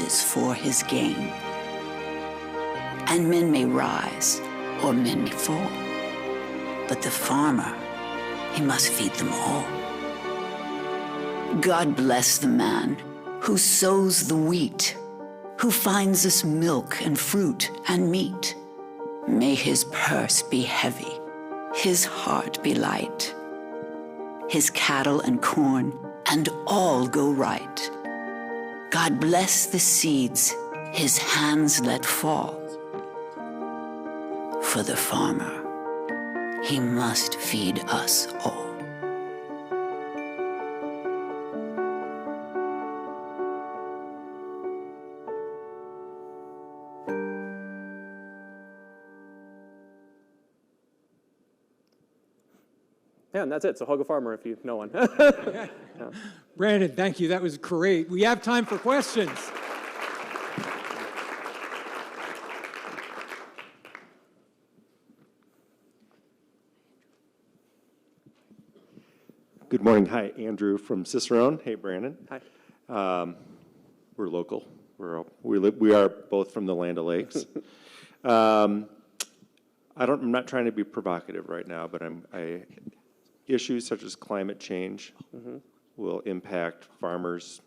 is for his gain. And men may rise, or men may fall, but the farmer, he must feed them all. God bless the man who sows the wheat, who finds us milk and fruit and meat. May his purse be heavy, his heart be light, his cattle and corn and all go right. God bless the seeds his hands let fall. For the farmer, he must feed us all. Yeah, and that's it. So hug a farmer if you know one. Yeah. Brandon, thank you. That was great. We have time for questions. Good morning. Hi, Andrew from Cicerone. Hey, Brandon. Hi. We're local. We are both from the Land O'Lakes. I'm not trying to be provocative right now, but issues such as climate change will impact farmers'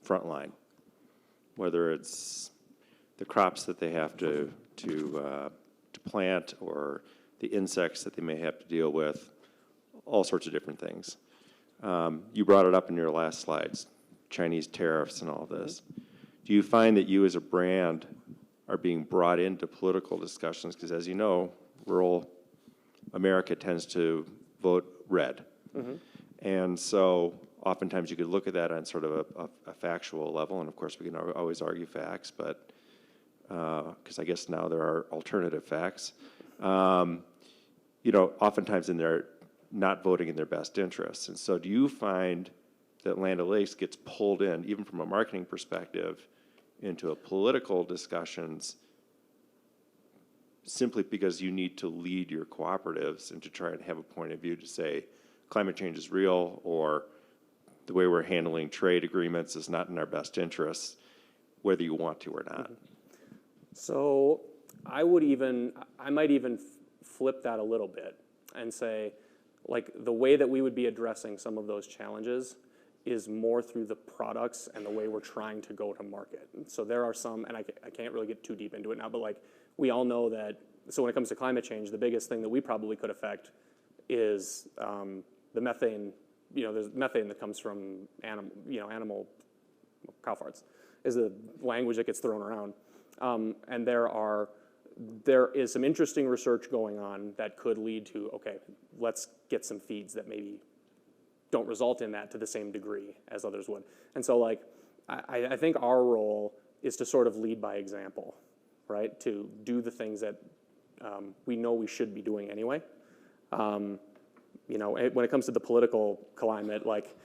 front line, whether it's the crops that they have to plant or the insects that they may have to deal with, all sorts of different things. You brought it up in your last slides, Chinese tariffs and all this. Do you find that you as a brand are being brought into political discussions? Because as you know, rural America tends to vote red. And so oftentimes you could look at that on sort of a factual level, and of course we can always argue facts, but because I guess now there are alternative facts. Oftentimes they're not voting in their best interests. And so do you find that Land O'Lakes gets pulled in, even from a marketing perspective, into a political discussions simply because you need to lead your cooperatives and to try and have a point of view to say climate change is real, or the way we're handling trade agreements is not in our best interests, whether you want to or not? So I might even flip that a little bit and say, like, the way that we would be addressing some of those challenges is more through the products and the way we're trying to go to market. So there are some, and I can't really get too deep into it now, but like, we all know that, so when it comes to climate change, the biggest thing that we probably could affect is the methane. There's methane that comes from animal cow farts, is the language that gets thrown around. And there is some interesting research going on that could lead to, okay, let's get some feeds that maybe don't result in that to the same degree as others would. And so, like, I think our role is to sort of lead by example, right? To do the things that we know we should be doing anyway. When it comes to the political climate, like,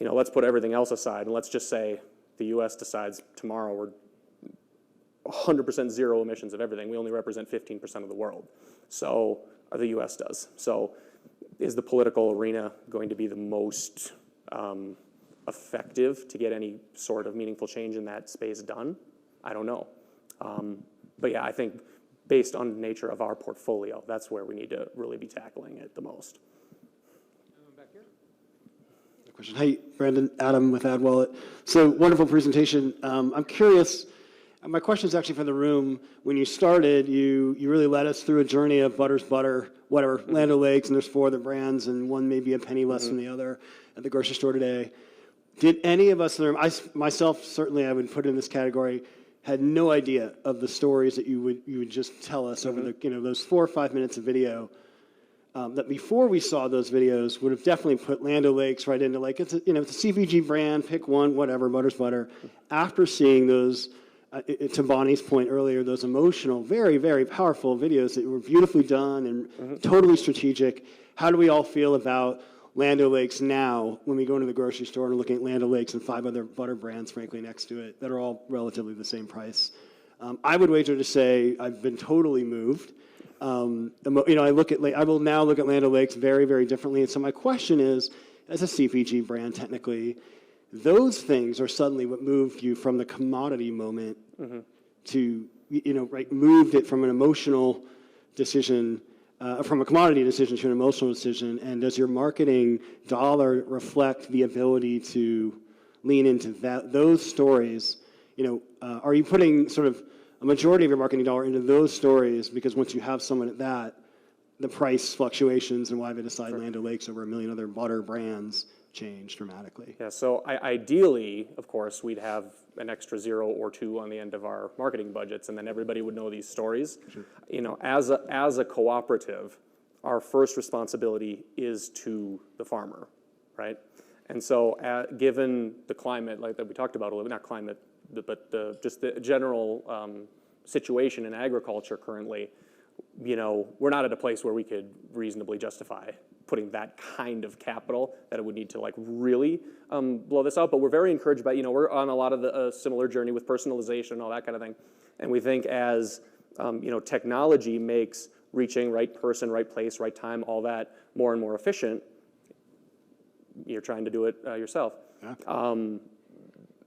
let's put everything else aside and let's just say the U.S. decides tomorrow we're 100% zero emissions of everything. We only represent 15% of the world. So, or the U.S. does. So, is the political arena going to be the most effective to get any sort of meaningful change in that space done? I don't know. But yeah, I think based on the nature of our portfolio, that's where we need to really be tackling it the most. Back here. Question. Hey, Brandon, Adam with AdWallet. So wonderful presentation. I'm curious. My question is actually for the room. When you started, you really led us through a journey of Butter's Butter, whatever, Land O'Lakes, and there's 4 other brands, and one may be a penny less than the other at the grocery store today. Did any of us in the room, myself, certainly I would put in this category, had no idea of the stories that you would just tell us over the, those 4 or 5 minutes of video, that before we saw those videos would have definitely put Land O'Lakes right into, like, it's a CPG brand, pick one, whatever, Butter's Butter. After seeing those, to Bonnie's point earlier, those emotional, very, very powerful videos that were beautifully done and totally strategic. How do we all feel about Land O'Lakes now when we go into the grocery store and looking at Land O'Lakes and 5 other butter brands, frankly, next to it that are all relatively the same price? I would wager to say I've been totally moved. I will now look at Land O'Lakes very, very differently. And so my question is, as a CPG brand, technically, those things are suddenly what moved you from the commodity moment to, right, moved it from an emotional decision, from a commodity decision to an emotional decision. And does your marketing dollar reflect the ability to lean into those stories? Are you putting sort of a majority of your marketing dollar into those stories because once you have someone at that, the price fluctuations and why they decide Land O'Lakes over a million other butter brands change dramatically? Yeah, so ideally, of course, we'd have an extra 0 or 2 on the end of our marketing budgets, and then everybody would know these stories. Sure. As a cooperative, our first responsibility is to the farmer, right? And so, given the climate, like that we talked about a little bit, not climate, but just the general situation in agriculture currently, we're not at a place where we could reasonably justify putting that kind of capital that it would need to like really blow this out. But we're very encouraged by, we're on a lot of the similar journey with personalization and all that kind of thing. And we think as, technology makes reaching right person, right place, right time, all that more and more efficient, you're trying to do it yourself. Yeah.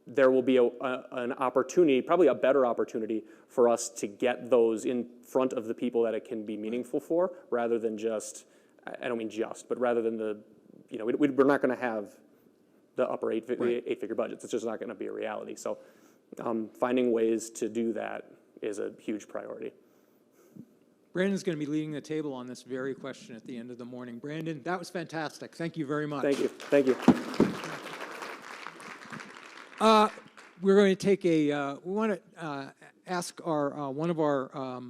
There will be an opportunity, probably a better opportunity for us to get those in front of the people that it can be meaningful for, rather than just, I don't mean just, but rather than we're not going to have the upper eight-figure budgets. It's just not going to be a reality. So finding ways to do that is a huge priority. Brandon's going to be leading the table on this very question at the end of the morning. Brandon, that was fantastic. Thank you very much. Thank you. Thank you. We're going to take we want to ask one of our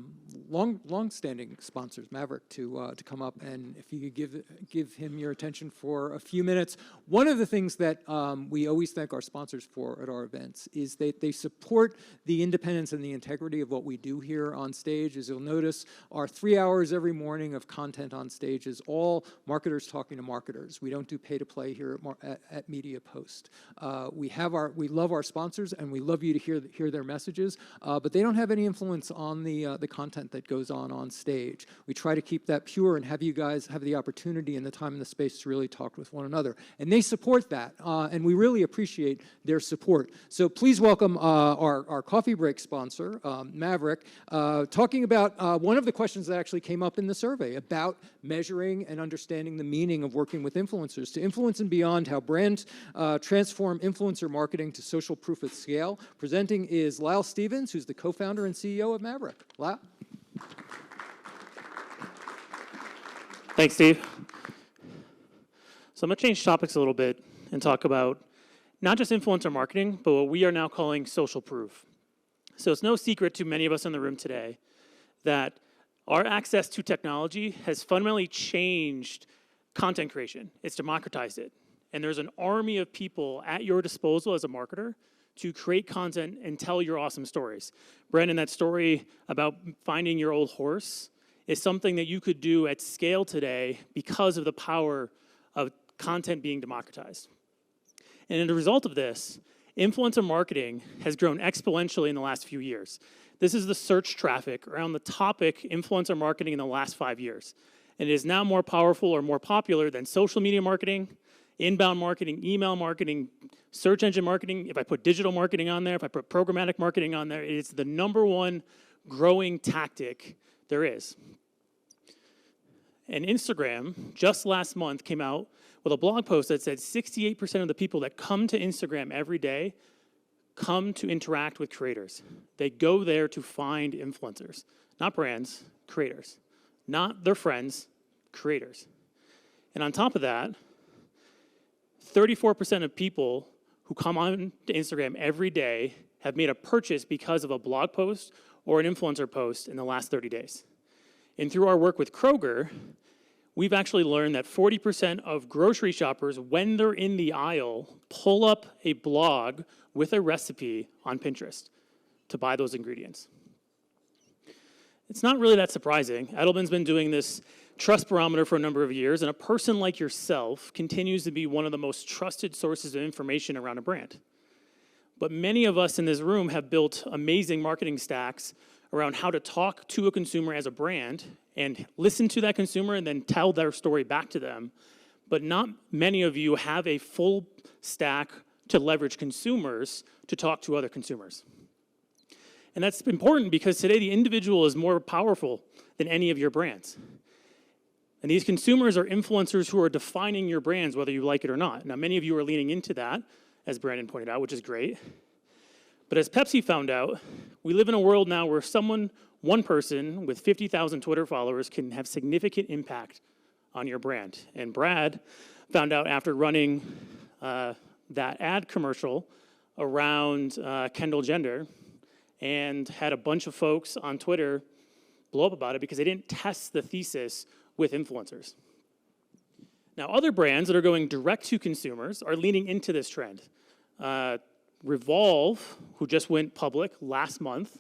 long-standing sponsors, Maverick, to come up, and if you could give him your attention for a few minutes. One of the things that we always thank our sponsors for at our events is that they support the independence and the integrity of what we do here on stage. As you'll notice, our 3 hours every morning of content on stage is all marketers talking to marketers. We don't do pay-to-play here at Media Post. We love our sponsors, and we love you to hear their messages, but they don't have any influence on the content that goes on stage. We try to keep that pure and have you guys have the opportunity and the time and the space to really talk with one another. And they support that, and we really appreciate their support. So please welcome our coffee break sponsor, Maverick, talking about one of the questions that actually came up in the survey about measuring and understanding the meaning of working with influencers to influence and beyond how brands transform influencer marketing to social proof at scale. Presenting is Lyle Stevens, who's the co-founder and CEO of Maverick. Lyle? Thanks, Steve. So I'm going to change topics a little bit and talk about not just influencer marketing, but what we are now calling social proof. So it's no secret to many of us in the room today that our access to technology has fundamentally changed content creation. It's democratized it. And there's an army of people at your disposal as a marketer to create content and tell your awesome stories. Brandon, that story about finding your old horse is something that you could do at scale today because of the power of content being democratized. And as a result of this, influencer marketing has grown exponentially in the last few years. This is the search traffic around the topic influencer marketing in the last 5 years. And it is now more powerful or more popular than social media marketing, inbound marketing, email marketing, search engine marketing. If I put digital marketing on there, if I put programmatic marketing on there, it's the #1 growing tactic there is. And Instagram, just last month, came out with a blog post that said 68% of the people that come to Instagram every day come to interact with creators. They go there to find influencers, not brands, creators. Not their friends, creators. And on top of that, 34% of people who come on to Instagram every day have made a purchase because of a blog post or an influencer post in the last 30 days. And through our work with Kroger, we've actually learned that 40% of grocery shoppers, when they're in the aisle, pull up a blog with a recipe on Pinterest to buy those ingredients. It's not really that surprising. Edelman's been doing this trust barometer for a number of years, and a person like yourself continues to be one of the most trusted sources of information around a brand. But many of us in this room have built amazing marketing stacks around how to talk to a consumer as a brand and listen to that consumer and then tell their story back to them. But not many of you have a full stack to leverage consumers to talk to other consumers. And that's important because today the individual is more powerful than any of your brands. And these consumers are influencers who are defining your brands, whether you like it or not. Now, many of you are leaning into that, as Brandon pointed out, which is great. But as Pepsi found out, we live in a world now where one person with 50,000 Twitter followers can have significant impact on your brand. And Brad found out after running that ad commercial around Kendall Jenner and had a bunch of folks on Twitter blow up about it because they didn't test the thesis with influencers. Now, other brands that are going direct to consumers are leaning into this trend. Revolve, who just went public last month,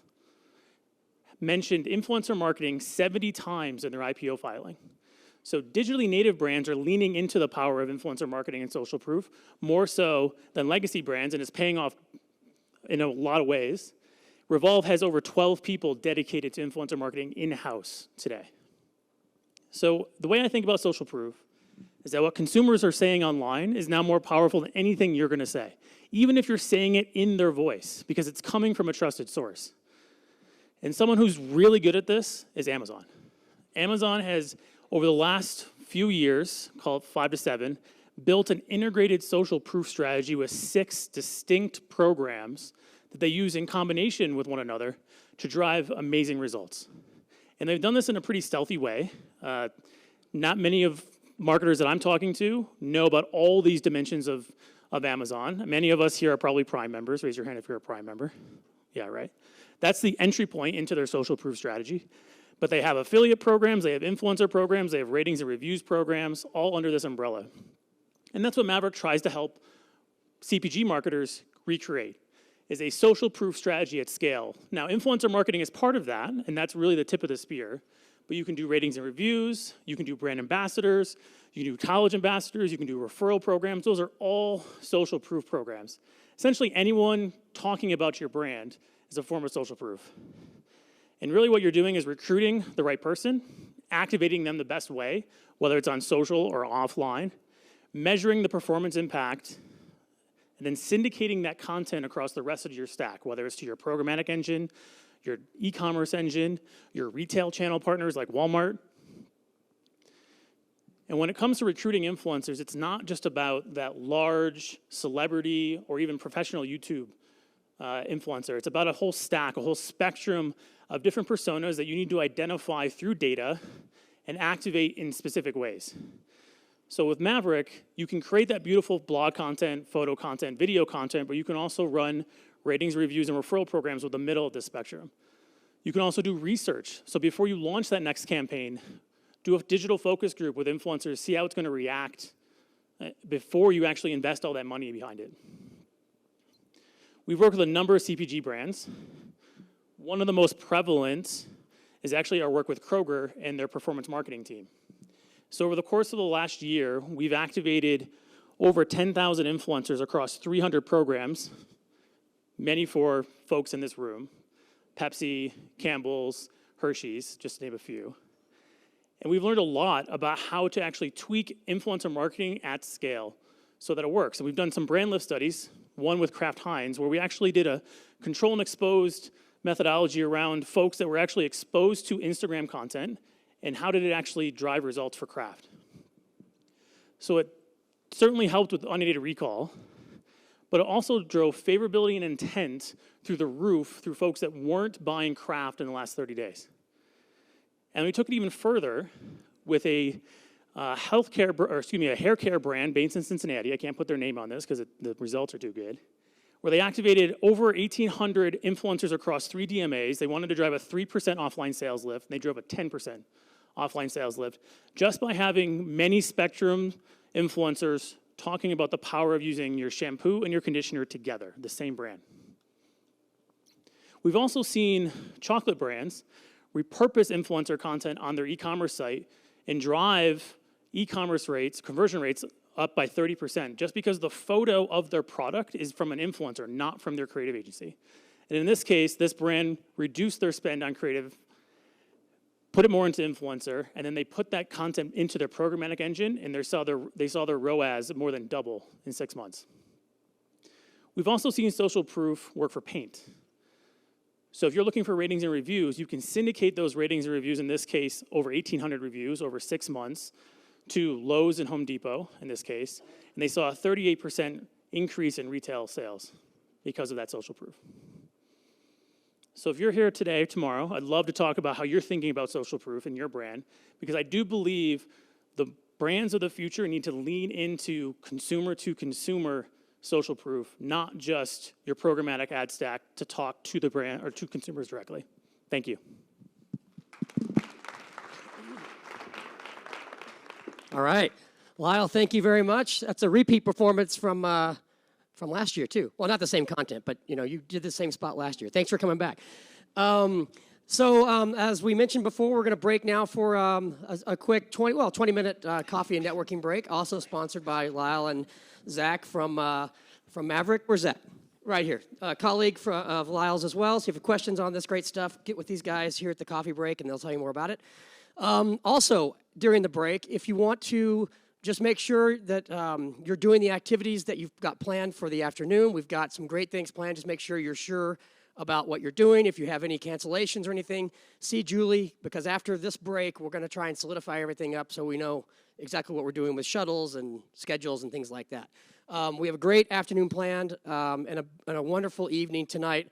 mentioned influencer marketing 70 times in their IPO filing. So digitally native brands are leaning into the power of influencer marketing and social proof more so than legacy brands, and it's paying off in a lot of ways. Revolve has over 12 people dedicated to influencer marketing in-house today. So the way I think about social proof is that what consumers are saying online is now more powerful than anything you're going to say, even if you're saying it in their voice, because it's coming from a trusted source. And someone who's really good at this is Amazon. Amazon has, over the last few years, call it 5 to 7, built an integrated social proof strategy with 6 distinct programs that they use in combination with one another to drive amazing results. And they've done this in a pretty stealthy way. Not many of marketers that I'm talking to know about all these dimensions of Amazon. Many of us here are probably Prime members. Raise your hand if you're a Prime member. Yeah, right. That's the entry point into their social proof strategy. But they have affiliate programs, they have influencer programs, they have ratings and reviews programs, all under this umbrella. And that's what Maverick tries to help CPG marketers recreate, is a social proof strategy at scale. Now, influencer marketing is part of that, and that's really the tip of the spear. But you can do ratings and reviews, you can do brand ambassadors, you can do college ambassadors, you can do referral programs. Those are all social proof programs. Essentially, anyone talking about your brand is a form of social proof. And really what you're doing is recruiting the right person, activating them the best way, whether it's on social or offline, measuring the performance impact, and then syndicating that content across the rest of your stack, whether it's to your programmatic engine, your e-commerce engine, your retail channel partners like Walmart. And when it comes to recruiting influencers, it's not just about that large celebrity or even professional YouTube influencer. It's about a whole stack, a whole spectrum of different personas that you need to identify through data and activate in specific ways. So with Maverick, you can create that beautiful blog content, photo content, video content, but you can also run ratings, reviews, and referral programs with the middle of this spectrum. You can also do research. So before you launch that next campaign, do a digital focus group with influencers, see how it's going to react before you actually invest all that money behind it. We've worked with a number of CPG brands. One of the most prevalent is actually our work with Kroger and their performance marketing team. So over the course of the last year, we've activated over 10,000 influencers across 300 programs, many for folks in this room, Pepsi, Campbell's, Hershey's, just to name a few. And we've learned a lot about how to actually tweak influencer marketing at scale so that it works. And we've done some brand lift studies, one with Kraft Heinz, where we actually did a control and exposed methodology around folks that were actually exposed to Instagram content and how did it actually drive results for Kraft. So it certainly helped with unaided recall, but it also drove favorability and intent through the roof through folks that weren't buying Kraft in the last 30 days. And we took it even further with a hair care brand based in Cincinnati. I can't put their name on this because the results are too good. Where they activated over 1,800 influencers across 3 DMAs. They wanted to drive a 3% offline sales lift, and they drove a 10% offline sales lift just by having many spectrum influencers talking about the power of using your shampoo and your conditioner together, the same brand. We've also seen chocolate brands repurpose influencer content on their e-commerce site and drive e-commerce rates, conversion rates, up by 30%, just because the photo of their product is from an influencer, not from their creative agency. And in this case, this brand reduced their spend on creative, put it more into influencer, and then they put that content into their programmatic engine, and they saw their ROAS more than double in 6 months. We've also seen social proof work for paint. So if you're looking for ratings and reviews, you can syndicate those ratings and reviews, in this case, over 1,800 reviews over 6 months, to Lowe's and Home Depot, in this case, and they saw a 38% increase in retail sales because of that social proof. So if you're here today, tomorrow, I'd love to talk about how you're thinking about social proof in your brand, because I do believe the brands of the future need to lean into consumer-to-consumer social proof, not just your programmatic ad stack to talk to the brand or to consumers directly. Thank you. All right. Lyle, thank you very much. That's a repeat performance from last year, too. Well, not the same content, but, you did the same spot last year. Thanks for coming back. As we mentioned before, we're going to break now for a quick 20-minute coffee and networking break, also sponsored by Lyle and Zach from Maverick. Where's Zach? Right here. A colleague of Lyle's as well. So if you have questions on this great stuff, get with these guys here at the coffee break, and they'll tell you more about it. Also, during the break, if you want to just make sure that you're doing the activities that you've got planned for the afternoon. We've got some great things planned. Just make sure you're sure about what you're doing. If you have any cancellations or anything, see Julie, because after this break, we're going to try and solidify everything up so we know exactly what we're doing with shuttles and schedules and things like that. We have a great afternoon planned and a wonderful evening tonight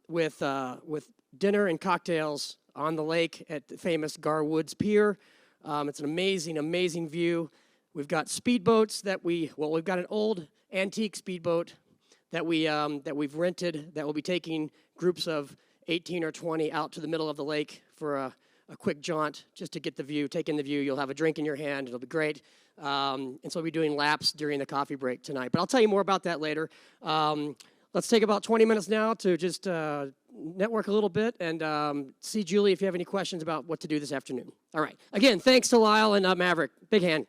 with dinner and cocktails on the lake at the famous Garwoods Pier. It's an amazing, amazing view. We've got speedboats we've got an old antique speedboat that we've rented that will be taking groups of 18 or 20 out to the middle of the lake for a quick jaunt just to get the view, take in the view. You'll have a drink in your hand. It'll be great. And so we'll be doing laps during the coffee break tonight. But I'll tell you more about that later. Let's take about 20 minutes now to just network a little bit and see Julie if you have any questions about what to do this afternoon. All right. Again, thanks to Lyle and Maverick. Big hand.